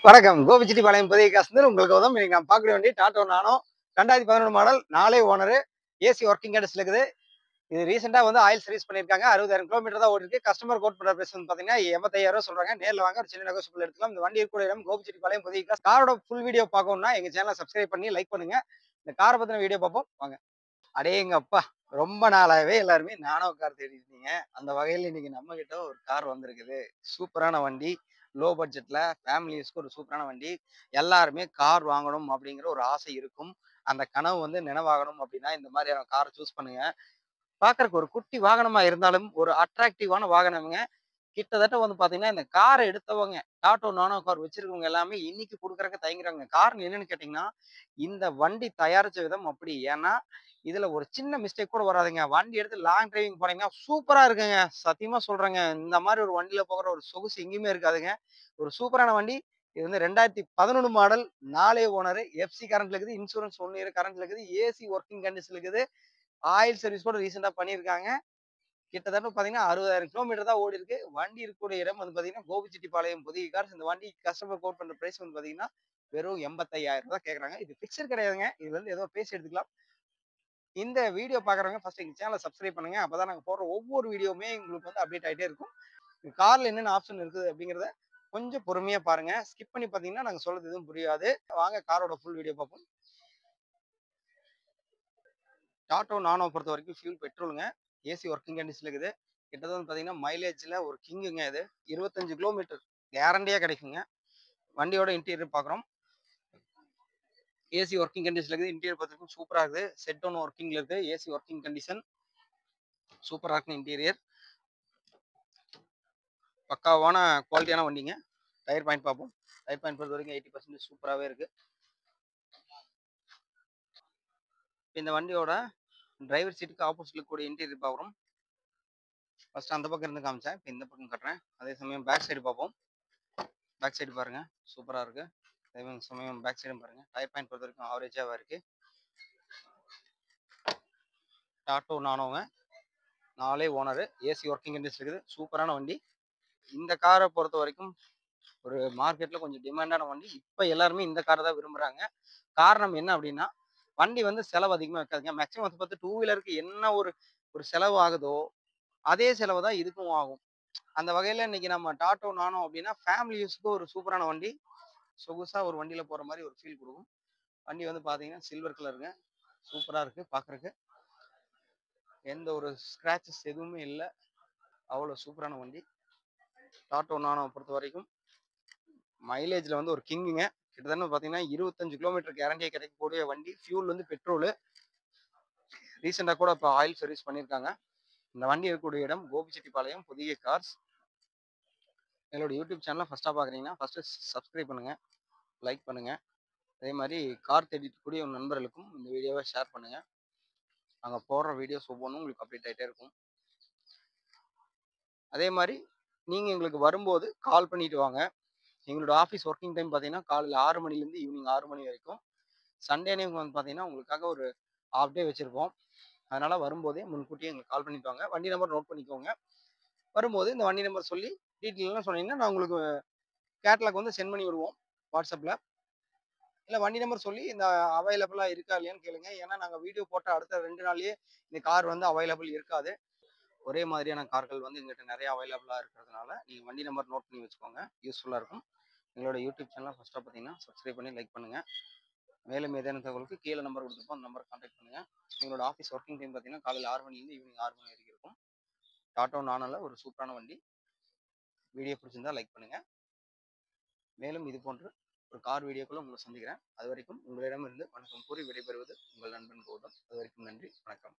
வணக்கம். கோபிச்செட்டிப்பாளையம் புதிய காசுன்னு உங்களுக்கு உதவும். இன்னைக்கு நான் பார்க்க வேண்டிய டாடா நானோ 2011 மாடல் 4 ஓனரு ஏசி ஒர்க்கிங் கண்டிஷன்ல இருக்குது. இது ரீசென்ட்டா வந்து ஆயில் சர்வீஸ் பண்ணியிருக்காங்க. 60,000 கிலோமீட்டர் தான் ஓடிருக்கு. கஸ்டமர் கோட் பண்ற பிரைஸ் வந்து பார்த்தீங்கன்னா, ரூ. 85,000 சொல்றாங்க. நேர்ல வாங்க ஒரு சின்ன நெகோஷியபிள் எடுத்துக்கலாம். இந்த வண்டி இருக்கக்கூடிய இடம் கோபிச்செட்டிப்பாளையம் புதிய காசு. காரோட ஃபுல் வீடியோ பார்க்கணும்னா எங்க சேனல சப்ஸ்கிரைப் பண்ணி லைக் பண்ணுங்க. இந்த கார பத்தின வீடியோ பார்ப்போம். வாங்க. அடேங்கப்பா! ரொம்ப நாளாவே எல்லாருமே நானோ கார் தேடிட்டு இருந்தீங்க. அந்த வகையில இன்னைக்கு நம்ம கிட்ட ஒரு கார் வந்திருக்குது. சூப்பரான வண்டி. லோ பட்ஜெட்ல ஃபேமிலி யூஸ்க்கு ஒரு சூப்பரான வண்டி. எல்லாருமே கார் வாங்கணும் அப்படிங்கிற ஒரு ஆசை இருக்கும். அந்த கனவு வந்து நினைவாகணும் அப்படின்னா, இந்த மாதிரியான கார சூஸ் பண்ணுங்க. பார்க்கறக்கு ஒரு குட்டி வாகனமா இருந்தாலும், ஒரு அட்ராக்டிவான வாகனம்ங்க. கிட்டத்தட்ட வந்து பார்த்தீங்கன்னா, இந்த கார எடுத்தவங்க, டாட்டா நானோ கார் வச்சிருக்கவங்க எல்லாமே இன்னைக்கு குடுக்கறக்கு தயங்குறாங்க. காரணம் என்னன்னு கேட்டீங்கன்னா, இந்த வண்டி தயாரிச்ச விதம் அப்படி. ஏன்னா, இதுல ஒரு சின்ன மிஸ்டேக் கூட வராதுங்க. வண்டி எடுத்து லாங் டிரைவிங் போனீங்கன்னா, சூப்பரா இருக்குங்க. சத்தியமா சொல்றேங்க. இந்த மாரி ஒரு வண்டியில போகுற ஒரு சொகுசு எங்கேயுமே இருக்காதுங்க. ஒரு சூப்பரான வண்டி. இது வந்து 2011 மாடல் 4 ஓனரு. எஃப்சி கரண்ட்ல இருக்குது. இன்சூரன்ஸ் 1 இயர் கரண்ட்ல இருக்குது. ஏசி ஒர்க்கிங் கண்டிஷன்ல இருக்குது. ஆயில் சர்வீஸ் கூட ரீசென்ட்டா பண்ணியிருக்காங்க. கிட்டத்தட்ட பார்த்தீங்கன்னா, 60,000 கிலோமீட்டர் தான் ஓடிருக்கு. வண்டி இருக்கக்கூடிய இடம் வந்து பார்த்தீங்கன்னா, கோபிச்செட்டிப்பாளையம் புதிய கார்ஸ். இந்த வண்டி கஸ்டமர் கோட் பண்ற பிரைஸ் வந்து பார்த்தீங்கன்னா, வெறும் ரூ. 85,000 தான் கேட்கறாங்க. இது பிக்ஸட் கிடையாதுங்க. இது வந்து ஏதோ பேசி எடுத்துக்கலாம். இந்த வீடியோ பார்க்குறவங்க ஃபர்ஸ்ட் எங்க சேனல சப்ஸ்கிரைப் பண்ணுங்க. அப்பதான் நாங்க போடுற ஒவ்வொரு வீடியோவுமே உங்களுக்கு வந்து அப்டேட் ஆயிட்டே இருக்கும். கார்ல என்னென்ன ஆப்ஷன் இருக்குது அப்படிங்கிறத கொஞ்சம் பொறுமையா பாருங்க. ஸ்கிப் பண்ணி பார்த்தீங்கன்னா, நாங்க சொல்றது எதுவும் புரியாது. வாங்க காரோட ஃபுல் வீடியோ பார்ப்போம். டாட்டா நானோ பொறுத்தவரைக்கும் ஃபியூல் பெட்ரோலுங்க. ஏசி ஒர்க்கிங் கண்டிஷன்ல இருக்குது. கிட்டத்தட்ட வந்து பார்த்தீங்கன்னா, மைலேஜ்ல ஒரு கிங்குங்க இது. 25 கிலோமீட்டர் கேரண்டியா கிடைக்குங்க. வண்டியோட இன்டீரியர் பார்க்குறோம். ஏசி ஒர்க்கிங் கண்டிஷன்ல இருக்குது. இன்டீரியர் பொறுத்தவரைக்கும் சூப்பரா இருக்குது. செட் டவுன் ஒர்க்கிங்ல இருக்கு. AC working condition. சூப்பரா இருக்கு இன்டீரியர். பக்காவான குவாலிட்டியான வண்டிங்க. டயர் பாயிண்ட் பார்ப்போம். டயர் பாயிண்ட் பொறுத்தவரைக்கும் 80% சூப்பராவே இருக்கு. இந்த வண்டியோட டிரைவர் சீட்டுக்கு ஆப்போசிட்ல இருக்கக்கூடிய இன்டீரியர் பார்க்குறோம். ஃபர்ஸ்ட் அந்த பக்கம் இருந்து காமிச்சேன். இப்ப இந்த பக்கம் காட்டுறேன். அதே சமயம் பேக் சைடு பார்ப்போம். பேக் சைடு பாருங்க. சூப்பரா இருக்கு. அதே சமயம் பேக் சைடும் பாருங்க. டயர் பாயிண்ட் பொறுத்தவரைக்கும் ஆவரேஜாவா இருக்கு. டாட்டா நானோங்க. 4 ஓனரு. ஏசி ஒர்க்கிங் கண்டிஷன் இருக்குது. சூப்பரான வண்டி. இந்த காரை பொறுத்தவரைக்கும் ஒரு மார்க்கெட்ல கொஞ்சம் டிமாண்டான வண்டி. இப்ப எல்லாருமே இந்த காரை தான் விரும்புறாங்க. காரணம் என்ன அப்படின்னா, வண்டி வந்து செலவு அதிகமா இருக்காதுங்க. மேக்ஸிமம் வந்து பார்த்தா 2 வீலருக்கு என்ன ஒரு ஒரு செலவு ஆகுதோ, அதே செலவு தான் இதுக்கும் ஆகும். அந்த வகையில இன்னைக்கு நம்ம டாட்டா நானோ அப்படின்னா, ஃபேமிலி யூஸ்க்கு ஒரு சூப்பரான வண்டி. சொகுசா ஒரு வண்டியில போற மாரி ஒரு ஃபீல் குடுக்கும். வண்டி வந்து பார்த்தீங்கன்னா, சில்வர் கலருங்க. சூப்பரா இருக்கு பார்க்கறக்கு. எந்த ஒரு ஸ்க்ராச்சஸ் எதுவுமே இல்ல. அவ்வளோ சூப்பரான வண்டி. டாட்டா நானோ பொறுத்தவரைக்கும் மைலேஜ்ல வந்து ஒரு கிங்குங்க. கிட்டத்தட்ட பார்த்தீங்கன்னா, 25 கிலோமீட்டர் கேரண்டியா கிடைக்கக்கூடிய வண்டி. ஃபியூல் வந்து பெட்ரோலு. ரீசென்ட்டா கூட இப்ப ஆயில் சர்வீஸ் பண்ணியிருக்காங்க. இந்த வண்டி இருக்கக்கூடிய இடம் கோபிச்செட்டிப்பாளையம் புதிய கார்ஸ். எங்களோட யூடியூப் சேனல ஃபர்ஸ்ட்டா பார்க்குறீங்கன்னா, ஃபர்ஸ்ட்டு சப்ஸ்கிரைப் பண்ணுங்க, லைக் பண்ணுங்க. அதே மாரி கார் தேடிக்கூடிய உங்க நண்பர்களுக்கும் இந்த வீடியோவ ஷேர் பண்ணுங்க. நாங்க போடுற வீடியோஸ் ஒவ்வொன்னும் உங்களுக்கு அப்டேட் ஆயிட்டே இருக்கும். அதே மாரி நீங்க எங்களுக்கு வரும்போது கால் பண்ணிட்டு வாங்க. எங்களோட ஆஃபீஸ் ஒர்க்கிங் டைம் பார்த்தீங்கன்னா, காலையில 6 மணிலேருந்து ஈவினிங் 6 மணி வரைக்கும். சண்டே அன்னைக்கு வந்து பார்த்தீங்கன்னா, உங்களுக்காக ஒரு ஹாஃப் டே வச்சிருப்போம். அதனால வரும்போதே முன்கூட்டியே எங்களுக்கு கால் பண்ணிட்டு வாங்க. வண்டி நம்பர் நோட் பண்ணிக்கோங்க. வரும்போது இந்த வண்டி நம்பர் சொல்லி டீட்டெயில்லாம் சொன்னீங்கன்னா, நான் உங்களுக்கு கேட்டலாக் வந்து சென்ட் பண்ணி விடுவோம் வாட்ஸ்அப்ல. இல்ல வண்டி நம்பர் சொல்லி இந்த அவைலபிளா இருக்கா இல்லையான்னு கேளுங்க. ஏன்னா நாங்க வீடியோ போட்ட அடுத்த 2 நாள்லயே இந்த கார் வந்து அவைலபிள் இருக்காது. ஒரே மாதிரியான கார்கள் வந்து எங்ககிட்ட நெறைய அவைலபிளா இருக்கிறதுனால, நீங்க வண்டி நம்பர் நோட் பண்ணி வச்சுக்கோங்க. யூஸ்ஃபுல்லா இருக்கும். எங்களோட யூடியூப் சேனல ஃபர்ஸ்ட்டா பார்த்தீங்கன்னா, சப்ஸ்கிரைப் பண்ணி லைக் பண்ணுங்க. மேலும் ஏதேனும் தகவலுக்கு கீழ நம்பர் குடுத்துருப்போம். அந்த நம்பருக்கு கான்டாக்ட் பண்ணுங்க. எங்களோட ஆஃபீஸ் ஒர்க்கிங் டைம் பார்த்தீங்கன்னா, காலையில 6 மணிலேருந்து ஈவினிங் 6 மணி வரைக்கும் இருக்கும். டாட்டா நானோல ஒரு சூப்பரான வண்டி. வீடியோ பிடிச்சிருந்தா லைக் பண்ணுங்க. மேலும் இது போன்று ஒரு கார் வீடியோக்குள்ள உங்களை சந்திக்கிறேன். அதுவரைக்கும் உங்களிடமிருந்து வணக்கம் கூறி விடைபெறுவது உங்கள் நண்பன் கௌதம். அதுவரைக்கும் நன்றி. வணக்கம்.